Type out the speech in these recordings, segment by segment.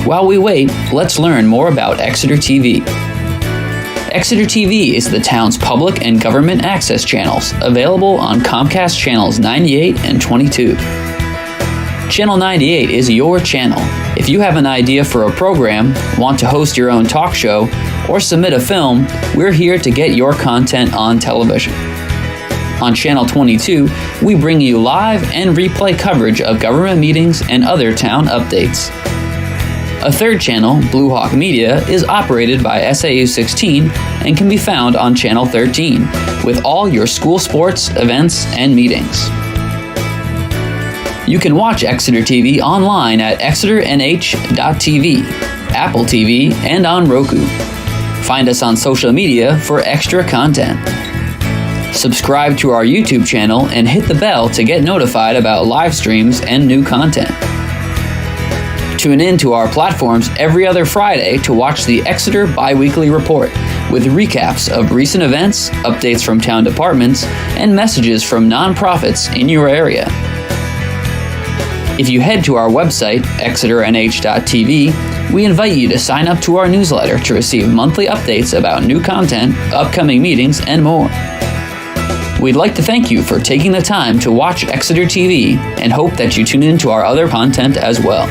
While we wait, let's learn more about Exeter TV. Exeter TV is the town's public and government access channels, available on Comcast channels 98 and 22. Channel 98 is your channel. If you have an idea for a program, want to host your own talk show, or submit a film, we're here to get your content on television. On Channel 22, we bring you live and replay coverage of government meetings and other town updates. A third channel, Blue Hawk Media, is operated by SAU 16 and can be found on Channel 13, with all your school sports, events, and meetings. You can watch Exeter TV online at exeternh.tv, Apple TV, and on Roku. Find us on social media for extra content. Subscribe to our YouTube channel and hit the bell to get notified about live streams and new content. Tune in to our platforms every other Friday to watch the Exeter Biweekly Report, with recaps of recent events, updates from town departments, and messages from nonprofits in your area. If you head to our website, exeternh.tv, we invite you to sign up to our newsletter to receive monthly updates about new content, upcoming meetings, and more. We'd like to thank you for taking the time to watch Exeter TV and hope that you tune in to our other content as well.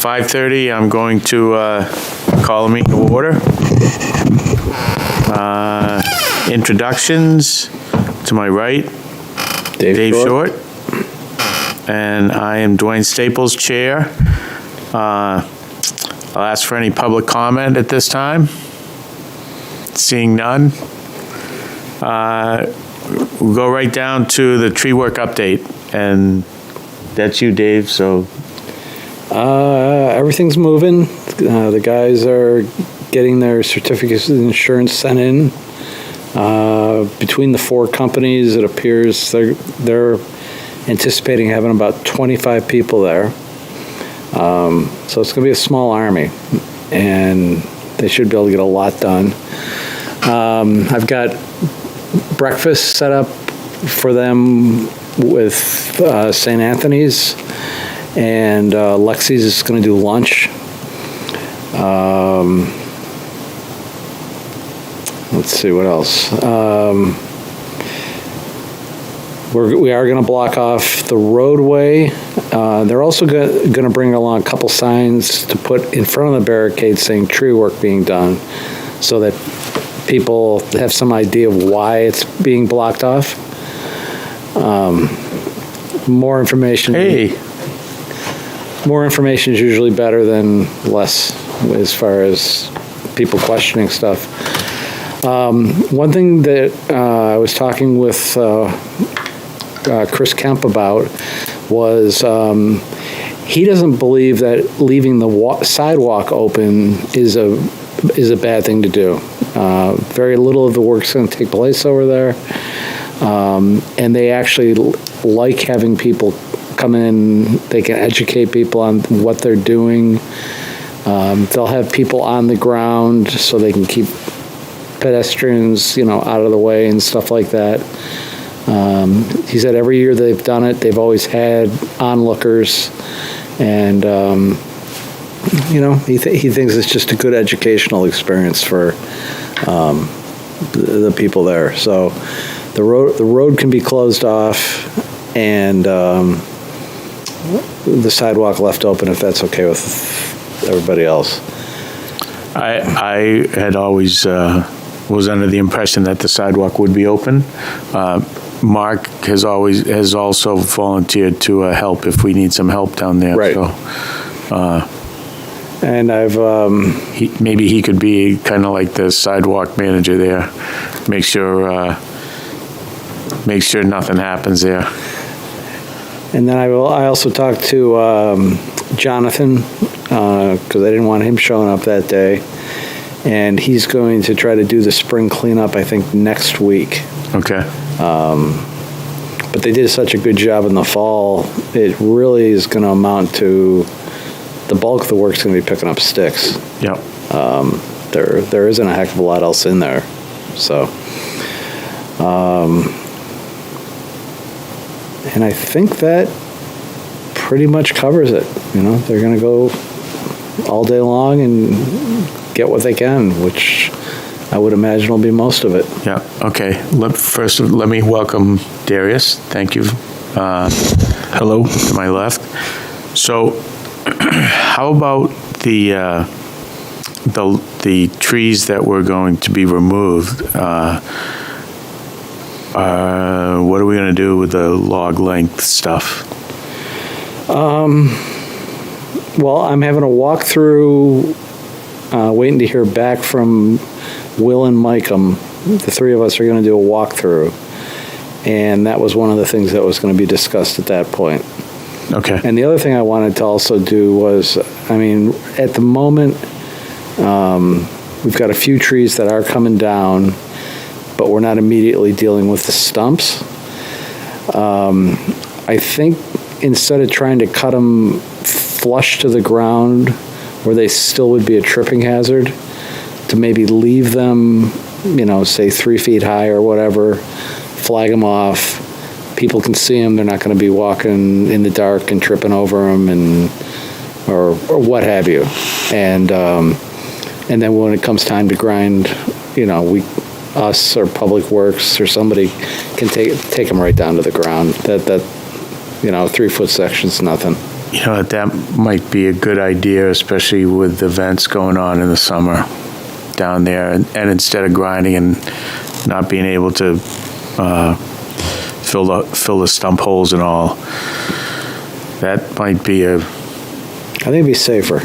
At 5:30, I'm going to call a meeting to order. Introductions. To my right, Dave Short. And I am Dwayne Staples, Chair. I'll ask for any public comment at this time. Seeing none. We'll go right down to the tree work update. And that's you, Dave, so... everything's moving. The guys are getting their certificates of insurance sent in. Between the 4 companies, it appears they're anticipating having about 25 people there. So it's going to be a small army, and they should be able to get a lot done. I've got breakfast set up for them with St. Anthony's, and Lexi's is going to do lunch. Let's see what else. We are going to block off the roadway. They're also going to bring along a couple signs to put in front of the barricade saying tree work being done, so that people have some idea of why it's being blocked off. More information. More information is usually better than less as far as people questioning stuff. One thing that I was talking with Chris Kemp about was he doesn't believe that leaving the sidewalk open is a bad thing to do. Very little of the work's going to take place over there, and they actually like having people come in. They can educate people on what they're doing. They'll have people on the ground so they can keep pedestrians, out of the way and stuff like that. He said every year they've done it, they've always had onlookers, and he thinks it's just a good educational experience for the people there. So the road can be closed off, and the sidewalk left open if that's okay with everybody else. I had always was under the impression that the sidewalk would be open. Mark has also volunteered to help if we need some help down there. Right. So, and I've maybe he could be kind of like the sidewalk manager there. Make sure nothing happens there. And then I also talked to Jonathan because I didn't want him showing up that day, and he's going to try to do the spring cleanup, I think, next week. Okay. But they did such a good job in the fall, it really is going to amount to the bulk of the work's going to be picking up sticks. Yep. There isn't a heck of a lot else in there. So, and I think that pretty much covers it. They're going to go all day long and get what they can, which I would imagine will be most of it. Yeah, okay. First, let me welcome Darius. Thank you. Hello. To my left. So, how about the trees that were going to be removed? What are we going to do with the log length stuff? Well, I'm having a walkthrough, waiting to hear back from Will and Micum. The three of us are going to do a walkthrough, and that was one of the things that was going to be discussed at that point. Okay. And the other thing I wanted to also do was, at the moment, we've got a few trees that are coming down, but we're not immediately dealing with the stumps. I think instead of trying to cut them flush to the ground where they still would be a tripping hazard, to maybe leave them, say 3 feet high or whatever, flag them off. People can see them. They're not going to be walking in the dark and tripping over them or what have you. And then when it comes time to grind, us or Public Works or somebody can take them right down to the ground. That 3-foot section's nothing. That might be a good idea, especially with events going on in the summer down there. And instead of grinding and not being able to fill the stump holes and all, that might be I think it'd be safer.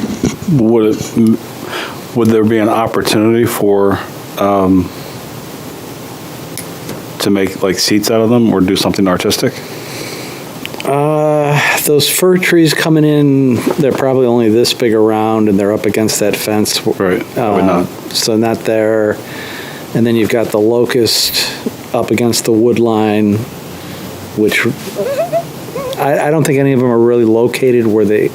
Would there be an opportunity for to make like seats out of them or do something artistic? those fir trees coming in, they're probably only this big around, and they're up against that fence. Right, probably not. So not there. And then you've got the locust up against the wood line, which I don't think any of them are really located where they,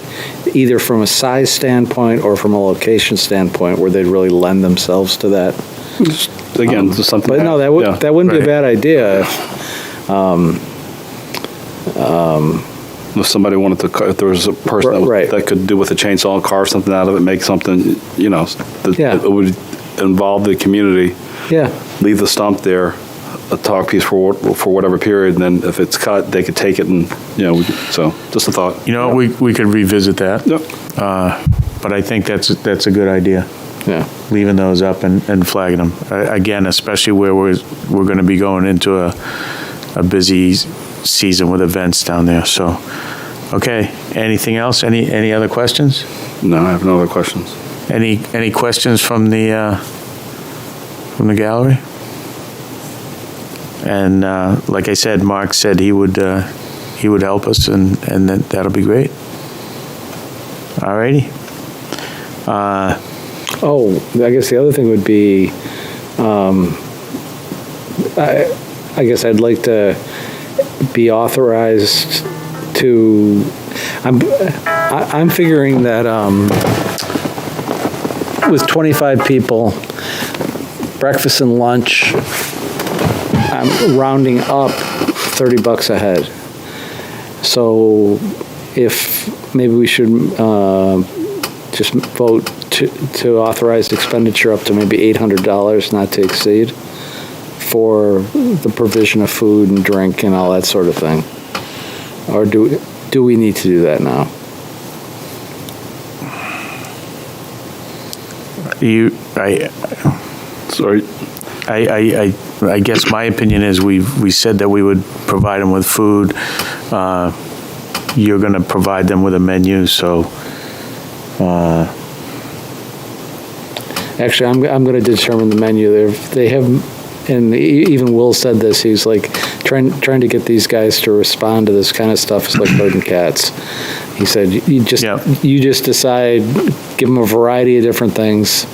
either from a size standpoint or from a location standpoint, where they'd really lend themselves to that. Again, just something. But no, yeah. that wouldn't be a Right. bad idea. If somebody wanted to, if there was a person Right. that could do with a chainsaw and carve something out of it, make something, that Yeah. it would involve the community, Yeah, leave the stump there, a talk piece for whatever period, and then if it's cut, they could take it and, so, just a thought. We could revisit that. Yep. But I think that's a good idea, yeah. leaving those up and flagging them. Again, especially where we're going to be going into a busy season with events down there, so. Okay, anything else? Any other questions? No, I have no other questions. Any questions from the gallery? And like I said, Mark said he would help us, and that'll be great. All righty. Oh, I guess the other thing would be, I guess I'd like to be authorized to, I'm figuring that with 25 people, breakfast and lunch, I'm rounding up $30 a head. So if maybe we should just vote to authorize expenditure up to maybe $800, not to exceed, for the provision of food and drink and all that sort of thing. Or do we need to do that now? Sorry. I guess my opinion is we said that we would provide them with food. You're going to provide them with a menu, so. Actually, I'm going to determine the menu. They have, and even Will said this. He's like trying to get these guys to respond to this kind of stuff is like herding cats. He said you just decide, give them a variety of different things,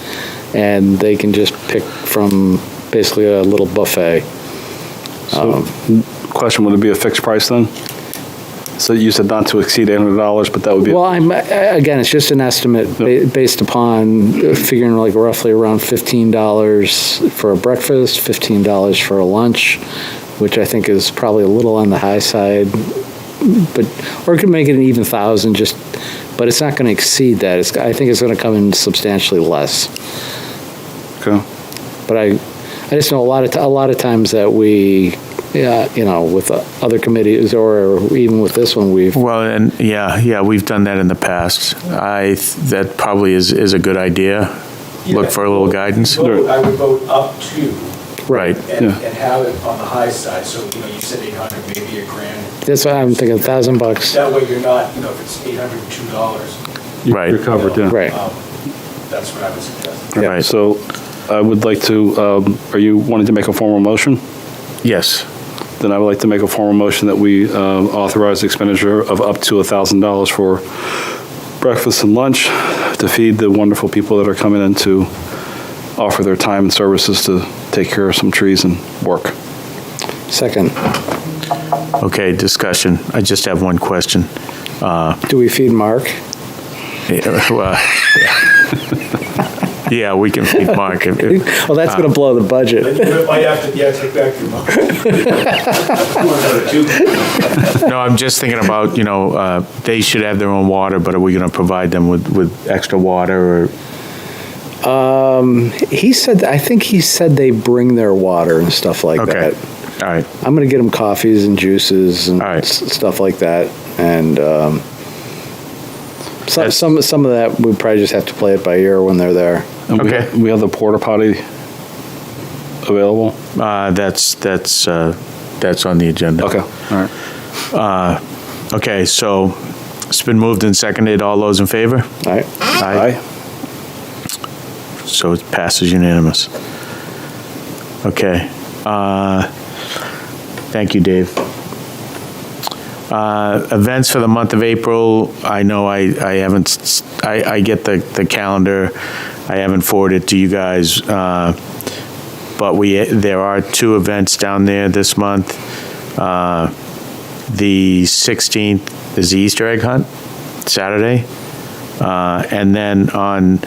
and they can just pick from basically a little buffet. So, question, would it be a fixed price then? So you said not to exceed $800, but that would be. Well, again, it's just an estimate based upon figuring like roughly around $15 for a breakfast, $15 for a lunch, which I think is probably a little on the high side, or it could make it an even $1,000. But it's not going to exceed that. I think it's going to come in substantially less. Okay. But I just know a lot of times that we. Yeah, with other committees or even with this one, we've... Well, and we've done that in the past. That probably is a good idea. Look for a little guidance. I would vote up to. Right. And have it on the high side, so, you said 800, maybe $1,000. That's what I'm thinking, $1,000. That way you're not, if it's $802. Right. You're covered, yeah. Right. That's what I would suggest. Right. So I would like to, are you wanting to make a formal motion? Yes. Then I would like to make a formal motion that we authorize the expenditure of up to $1,000 for breakfast and lunch to feed the wonderful people that are coming in to offer their time and services to take care of some trees and work. Second. Okay, discussion. I just have one question. Do we feed Mark? Yeah, we can feed Mark. Well, that's going to blow the budget. You might have to, take back your money. No, I'm just thinking about, they should have their own water, but are we going to provide them with extra water or? I think he said they bring their water and stuff like Okay. that. All right. I'm going to get them coffees and juices and All right. stuff like that. And some of that, we probably just have to play it by ear when they're there. And Okay. we have the porta potty available? That's on the agenda. Okay, all right. Okay, so it's been moved and seconded. All those in favor? All right. Aye. So it passes unanimous. Okay. Thank you, Dave. Events for the month of April, I know I haven't, I get the calendar. I haven't forwarded it to you guys, but there are 2 events down there this month. The 16th is the Easter egg hunt, Saturday. And then on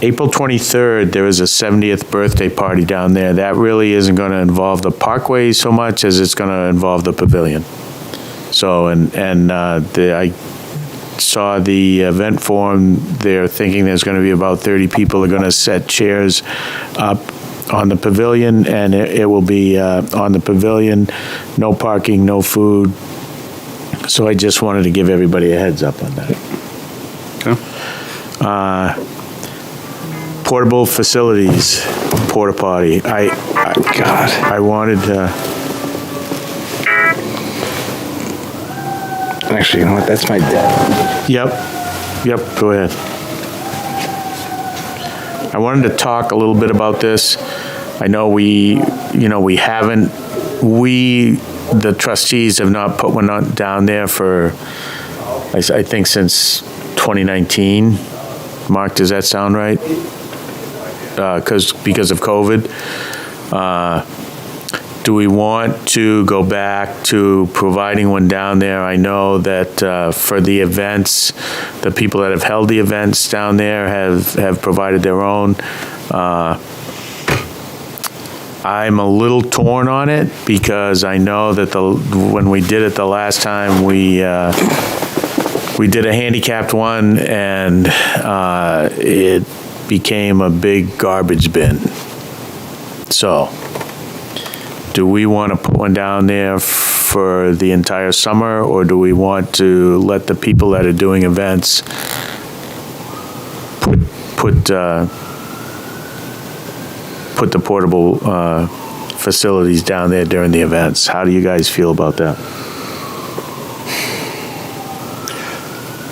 April 23rd, there is a 70th birthday party down there. That really isn't going to involve the parkway so much as it's going to involve the pavilion. So, I saw the event form. They're thinking there's going to be about 30 people are going to set chairs up on the pavilion, and it will be on the pavilion, no parking, no food. So I just wanted to give everybody a heads up on that. Okay. Portable facilities, porta potty. I wanted to. Actually, you know what? That's my dad. Yep, go ahead. I wanted to talk a little bit about this. I know the trustees have not put one down there for, I think, since 2019. Mark, does that sound right? Because of COVID. Do we want to go back to providing one down there? I know that for the events, the people that have held the events down there have provided their own. I'm a little torn on it because I know that when we did it the last time, we did a handicapped one, and it became a big garbage bin. So, do we want to put one down there for the entire summer, or do we want to let the people that are doing events put the portable facilities down there during the events? How do you guys feel about that?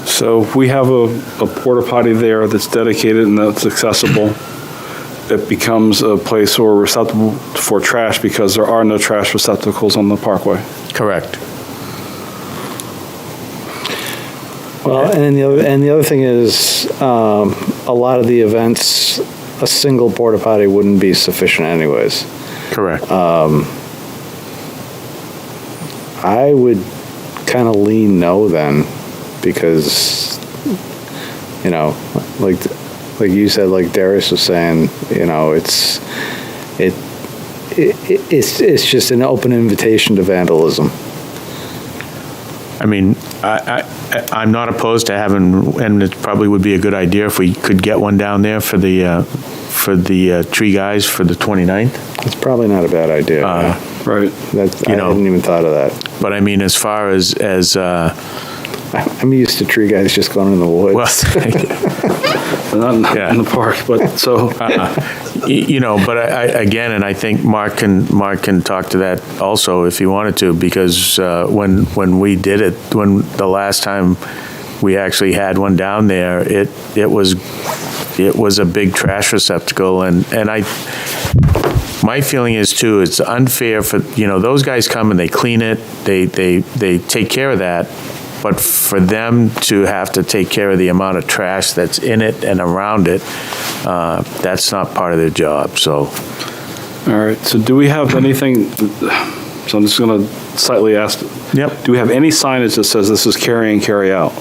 So if we have a porta potty there that's dedicated and that's accessible, it becomes a place or receptacle for trash because there are no trash receptacles on the parkway. Correct. Well, and the other thing is, a lot of the events, a single porta potty wouldn't be sufficient anyways. Correct. I would kind of lean no then, because, like you said, like Darius was saying, it's just an open invitation to vandalism. I mean, I'm not opposed to having, and it probably would be a good idea if we could get one down there for the tree guys for the 29th. It's probably not a bad idea. Right. I hadn't even thought of that. But I mean, as far as I'm used to tree guys just going in the woods. well, not in the park, but so. But I think Mark can talk to that also if he wanted to, because when we did it, when the last time we actually had one down there, it was a big trash receptacle, and my feeling is too, it's unfair for, those guys come and they clean it, they take care of that, but for them to have to take care of the amount of trash that's in it and around it, that's not part of their job, so. All right, so do we have anything, so I'm just going to slightly ask. Yep. Do we have any signage that says this is carry in, carry out?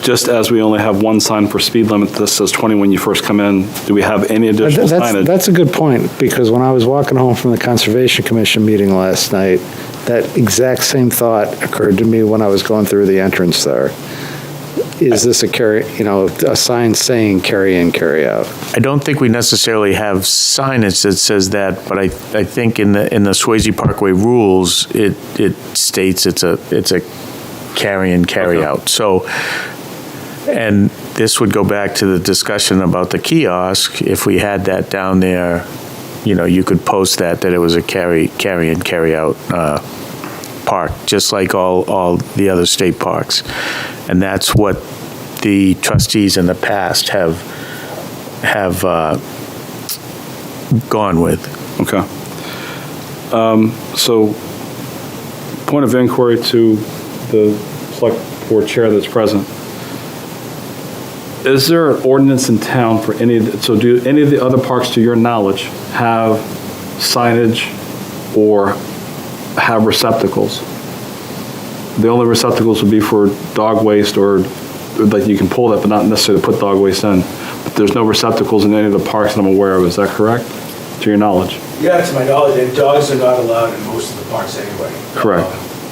Just as we only have one sign for speed limit that says 20 when you first come in, do we have any additional signage? That's a good point, because when I was walking home from the Conservation Commission meeting last night, that exact same thought occurred to me when I was going through the entrance there. Is this a sign saying carry in, carry out? I don't think we necessarily have signage that says that, but I think in the Swasey Parkway rules, it states it's a carry in, carry out. So, and this would go back to the discussion about the kiosk. If we had that down there, you could post that it was a carry in, carry out park, just like all the other state parks. And that's what the trustees in the past have gone with. Okay. So Point of inquiry to the select board chair that's present. Is there an ordinance in town for so do any of the other parks, to your knowledge, have signage or have receptacles? The only receptacles would be for dog waste or like you can pull that, but not necessarily put dog waste in. But there's no receptacles in any of the parks that I'm aware of. Is that correct? To your knowledge? Yeah, to my knowledge, and dogs are not allowed in most of the parks anyway. Correct.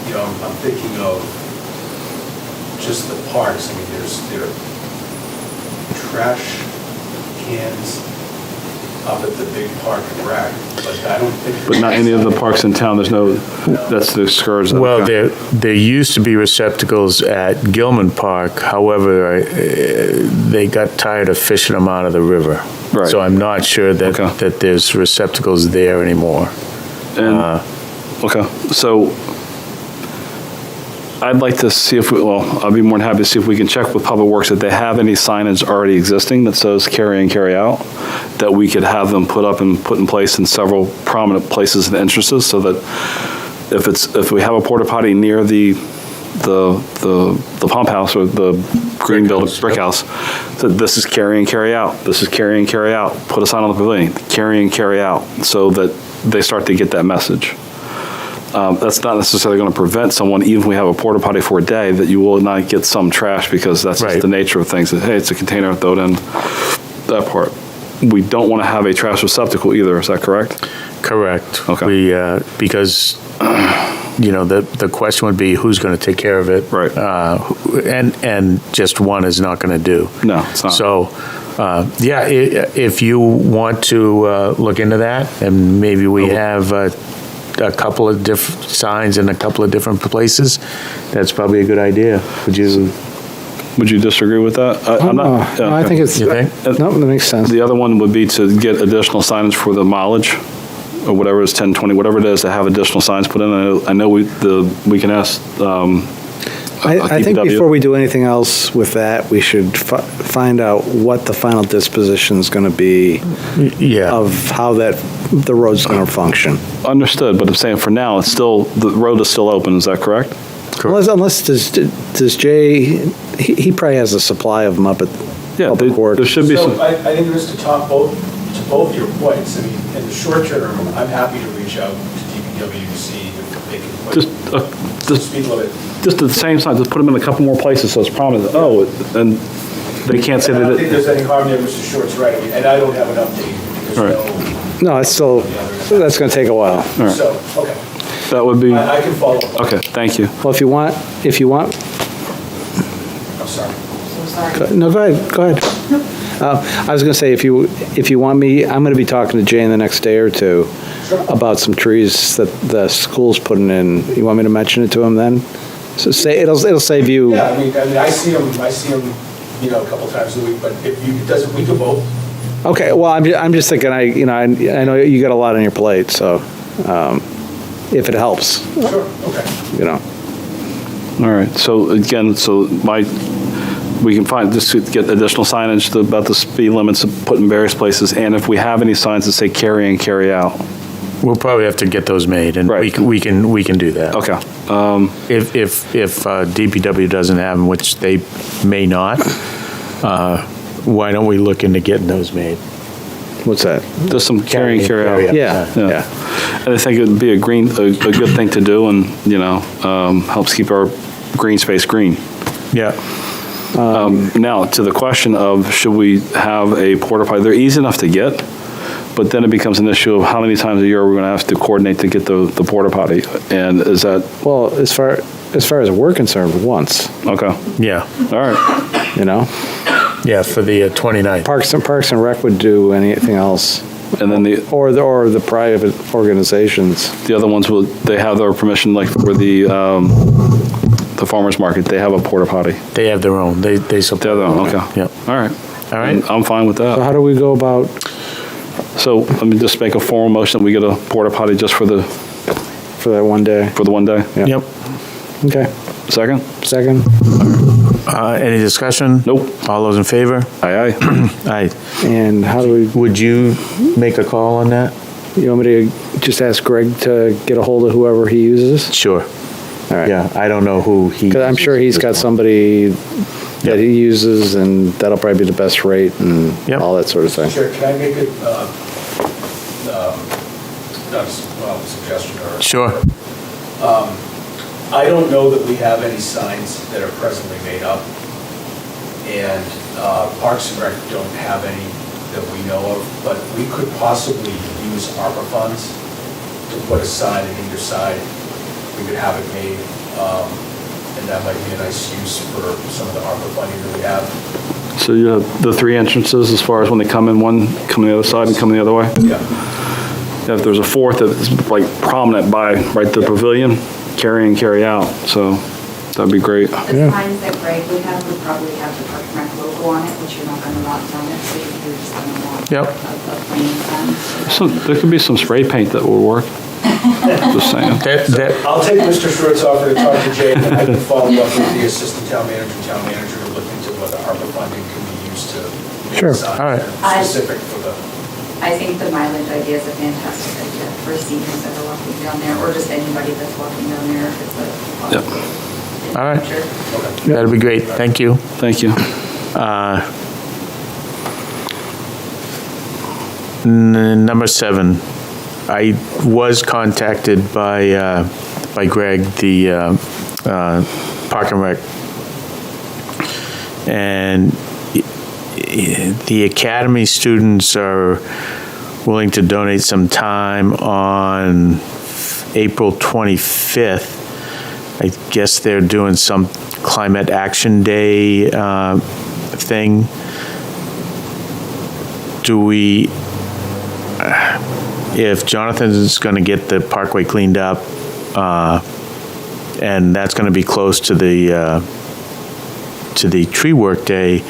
You know, I'm thinking of just the parks. I mean, there are trash cans up at the big park and rec, but I don't think. But not any of the parks in town, there's no, that's the scourge. Well, Okay. there used to be receptacles at Gilman Park. However, they got tired of fishing them out of the river. Right. So I'm not sure that, Okay. that there's receptacles there anymore. And, okay, so I'd like to see if I'll be more than happy to see if we can check with Public Works if they have any signage already existing that says carry in, carry out, that we could have them put up and put in place in several prominent places and entrances, so that if we have a porta potty near the pump house or the green building, brick house, that this is carry in, carry out, this is carry in, carry out, put a sign on the pavilion, carry in, carry out, so that they start to get that message. That's not necessarily going to prevent someone, even if we have a porta potty for a day, that you will not get some trash, because that's just Right. the nature of things. That, hey, it's a container, throw it in, that part. We don't want to have a trash receptacle either, is that correct? Correct. Okay. We, because, the question would be who's going to take care of it. Right. And just one is not going to do. No, it's not. So, if you want to look into that, and maybe we have a couple of different signs in a couple of different places, that's probably a good idea. Would you disagree with that? I'm not. No, I think it's, You think? no, that makes sense. The other one would be to get additional signage for the mileage, or whatever is 10, 20, whatever it is, to have additional signs put in. I know we can ask. I think DPW. before we do anything else with that, we should find out what the final disposition is going to be Yeah. of how the road's going to function. Understood, but I'm saying for now, it's still, the road is still open, is that correct? Unless does Jay, he probably has a supply of them up at Yeah, Public Works. there should be some. So I think it was to both your points. I mean, in the short term, I'm happy to reach out to DPW to see if they can Just speed limit. at the same time, just put them in a couple more places so it's prominent. Oh, and they can't say I don't that. think there's any harm there, Mr. Short's right. I mean, and I don't have an update. There's Right. No, it's still, that's going to take a while. right. So, okay, That would be, I can follow up. okay, thank you. Well, if you want, I'm sorry. no, go ahead. I was going to say, if you want me, I'm going to be talking to Jay in the next day or two about some trees that the school's putting in. You want me to mention it to him then? So say, it'll save you. Yeah, I mean, I see them, a couple times a week, but if you, we can both. Okay, well, I'm just thinking, I know you got a lot on your plate, so, if it helps, Sure, okay. All right, so again, we can find, just to get additional signage about the speed limits put in various places, and if we have any signs that say carry in, carry out. We'll probably have to get those made, and Right. we can do that. Okay. If DPW doesn't have them, which they may not, why don't we look into getting those made? what's that? Just some carry in, carry out. Yeah. And I think it'd be a good thing to do, and, helps keep our green space green. Yeah. Now, to the question of should we have a porta potty, they're easy enough to get, but then it becomes an issue of how many times a year we're going to have to coordinate to get the porta potty, and is that, Well, as far as we're concerned, once, okay, Yeah. all right. Yeah, for the 29th. Parks and Rec would do anything else, And then or the private organizations. the other ones, they have their permission, like for the farmer's market, they have a porta potty. They have their own. They supply. The other one, okay. Yep. All right. All right. I'm fine with So that. how do we go about, So let me just make a formal motion that we get a porta potty just for the for that one day? one day. Yeah. Yep. Okay, Second? second? Any discussion? Nope. All those in favor? Aye, aye. Aye. And how do we, Would you make a call on that? you want me to just ask Greg to get a hold of whoever he uses? Sure. All right. Yeah, I don't know who he. Because I'm sure he's got somebody that he uses, and that'll probably be the best rate and Yep. all that sort of thing. Chair, can I make a, not a suggestion or? Sure. I don't know that we have any signs that are presently made up, and Parks and Rec don't have any that we know of, but we could possibly use ARPA funds to put a sign on either side. We could have it made, and that might be a nice use for some of the ARPA funding that we have. So you have the 3 entrances as far as when they come in, one coming the other side and coming the other way? Yeah. If there's a fourth that's like prominent by right the pavilion, carry in, carry out, so that'd be great. The signs that Greg would probably have the Park and Rec logo on it, which you're not gonna want on it, so you're just gonna want Yep. a plain sign. So there could be some spray paint that would work. Just saying. I'll take Mr. Schwartz offer to talk to Jay, and I can follow up with the assistant town manager to look into whether ARPA funding can be used to make Sure. signs All right. that are specific for the. I think the mileage idea is a fantastic idea for seniors that are walking down there, or just anybody that's walking down there if it's a. Yep. All right. Sure. That'd be great. Thank you. Thank you. Number 7, I was contacted by Greg, the Park and Rec, and the Academy students are willing to donate some time on April 25th. I guess they're doing some Climate Action Day thing. Do we, if Jonathan's going to get the parkway cleaned up, and that's going to be close to the tree work day,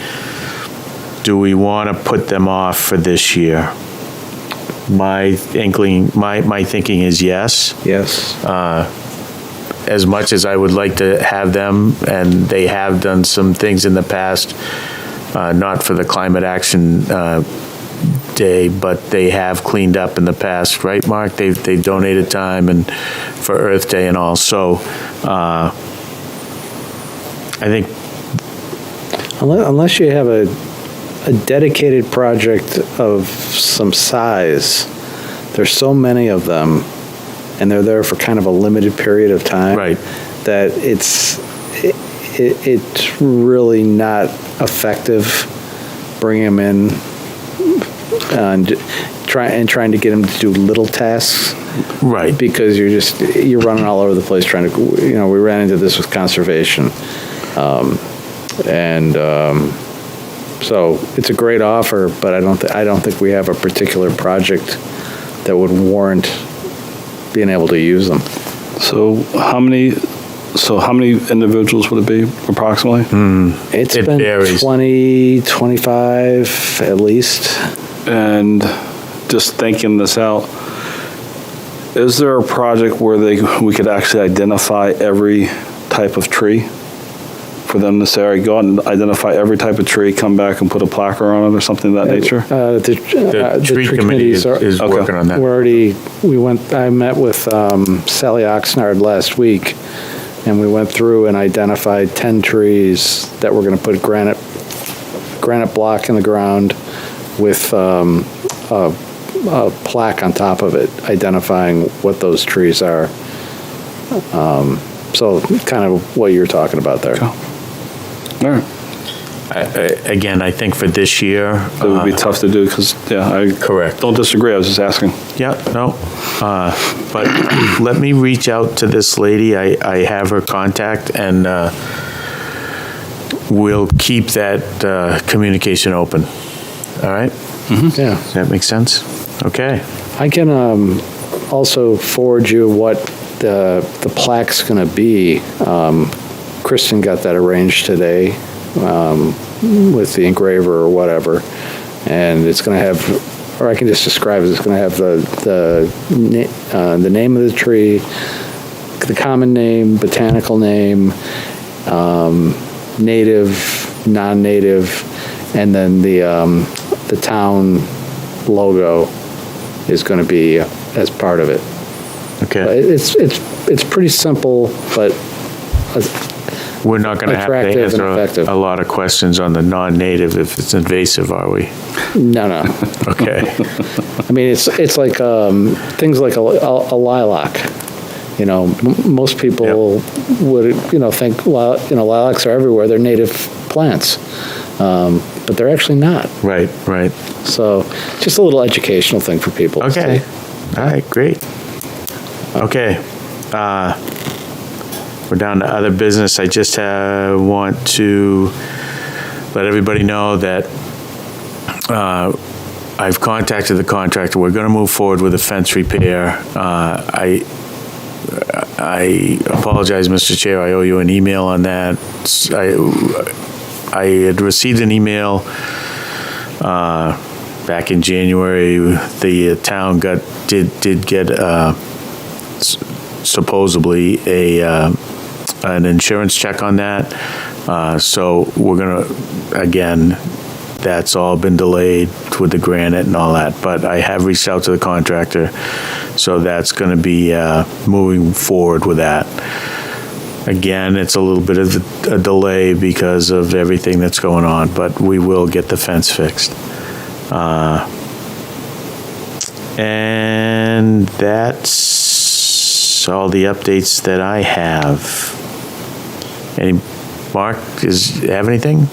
do we want to put them off for this year? My thinking is yes. Yes. As much as I would like to have them, and they have done some things in the past, not for the Climate Action Day, but they have cleaned up in the past, right, Mark? They've donated time and for Earth Day and all. So I think Unless you have a dedicated project of some size, there's so many of them, and they're there for kind of a limited period of time. Right. That it's really not effective bringing them in and trying to get them to do little tasks. right. Because you're running all over the place trying to, we ran into this with conservation. So it's a great offer, but I don't think we have a particular project that would warrant being able to use them. So how many individuals would it be approximately? It been varies. 20, 25 at least. And just thinking this out, is there a project where we could actually identify every type of tree? For them to say, all right, go out and identify every type of tree, come back and put a placard on it or something of that nature? The tree committee is committees working on that. I met with Sally Oxnard last week, and we went through and identified 10 trees that we're going to put granite block in the ground with a plaque on top of it, identifying what those trees are. So kind of what you're talking about there. Cool. All right. Again, I think for this year. It would be tough to do because, I Correct. don't disagree. I was just asking. Yeah, no. But let me reach out to this lady. I have her contact, and we'll keep that communication open. All right? Yeah. Does that make sense? Okay. I can also forward you what the plaque's going to be. Kristen got that arranged today with the engraver or whatever, and it's going to have, or I can just describe it. It's going to have the name of the tree, the common name, botanical name, native, non-native, and then the town logo is going to be as part of it. Okay. It's it's pretty simple, but We're not going to have to attractive and answer effective. a lot of questions on the non-native if it's invasive, are we? no. Okay. I mean, it's like things like a lilac. You know, most people would, think, lilacs are everywhere. They're native plants. But they're actually not. Right. So just a little educational thing for people. Okay. All right, great. Okay. We're down to other business. I just want to let everybody know that I've contacted the contractor. We're going to move forward with a fence repair. I apologize, Mr. Chair. I owe you an email on that. I had received an email back in January. The town did get supposedly an insurance check on that. So we're gonna, again, that's all been delayed with the granite and all that, but I have reached out to the contractor, so that's gonna be moving forward with that. Again, it's a little bit of a delay because of everything that's going on, but we will get the fence fixed. And that's all the updates that I have. Mark, have anything?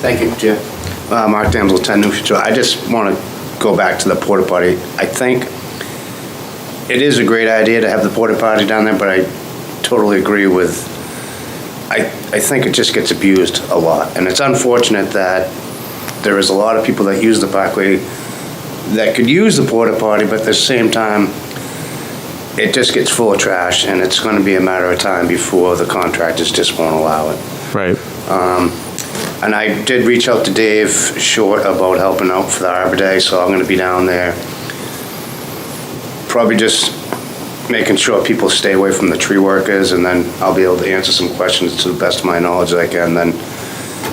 Thank you, Chair. Mark Damsel, 10 New Future. I just want to go back to the porta potty. I think it is a great idea to have the porta potty down there, but I totally agree with, I think it just gets abused a lot. And it's unfortunate that there is a lot of people that use the Parkway that could use the porta potty, but at the same time, it just gets full of trash, and it's going to be a matter of time before the contractors just won't allow it. Right. And I did reach out to Dave Short about helping out for the Arbor Day, so I'm going to be down there. Probably just making sure people stay away from the tree workers, and then I'll be able to answer some questions to the best of my knowledge that I can, then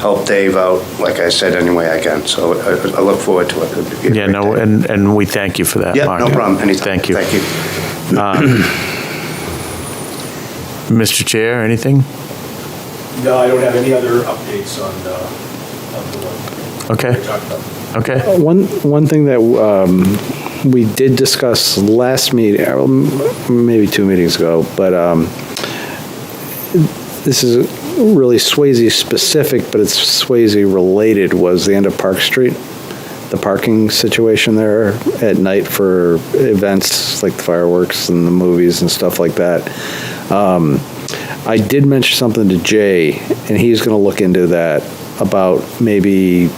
help Dave out, like I said, any way I can. So I look forward to it. It'd be a Yeah, great no, day. and we thank you for that, Yeah, Mark. no problem. Anytime. Thank you. Thank you. Mr. Chair, anything? No, I don't have any other updates on the one Okay, we talked about. okay. One thing that we did discuss last meeting, maybe 2 meetings ago, but this is really Swasey specific, but it's Swasey related, was the end of Park Street, the parking situation there at night for events like the fireworks and the movies and stuff like that. I did mention something to Jay, and he's going to look into that about maybe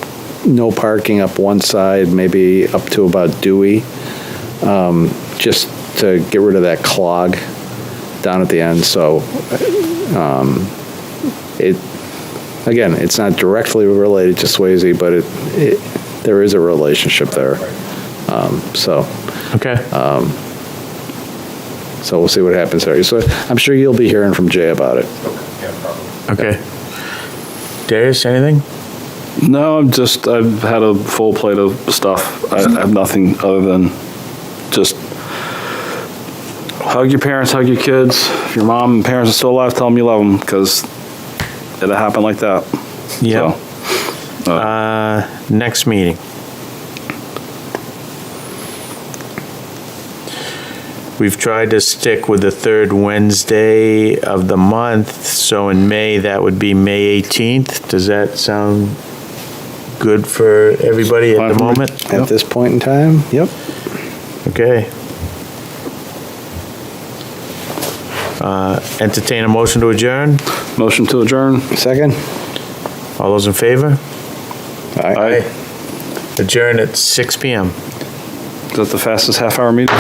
no parking up one side, maybe up to about Dewey, just to get rid of that clog down at the end. So, it's not directly related to Swasey, but there is a relationship there. Okay. So we'll see what happens there. So I'm sure you'll be hearing from Jay about it. Yeah, probably. Okay. Darius, anything? No, I've had a full plate of stuff. I have nothing other than just hug your parents, hug your kids. If your mom and parents are still alive, tell them you love them, because it'll happen like that. Yeah. So, Next meeting. We've tried to stick with the third Wednesday of the month, so in May, that would be May 18th. Does that sound good for everybody at the moment? At this point in time, yep. Okay. Entertain a motion to adjourn? motion to adjourn. Second? All those in favor? Aye. Adjourn at 6 PM. Is that the fastest half-hour meeting?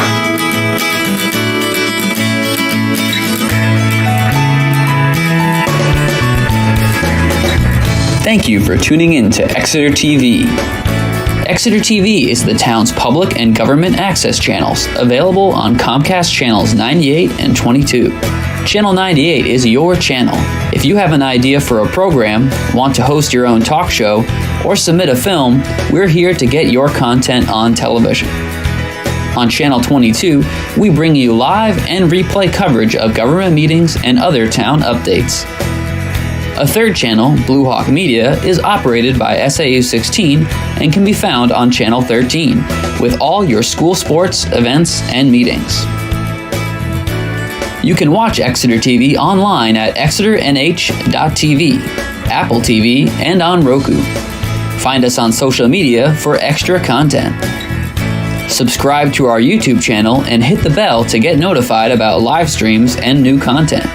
Thank you for tuning in to Exeter TV. Exeter TV is the town's public and government access channels, available on Comcast channels 98 and 22. Channel 98 is your channel. If you have an idea for a program, want to host your own talk show, or submit a film, we're here to get your content on television. On Channel 22, we bring you live and replay coverage of government meetings and other town updates. A third channel, Blue Hawk Media, is operated by SAU 16 and can be found on Channel 13 with all your school sports, events, and meetings. You can watch Exeter TV online at exeternh.tv, Apple TV, and on Roku. Find us on social media for extra content. Subscribe to our YouTube channel and hit the bell to get notified about live streams and new content.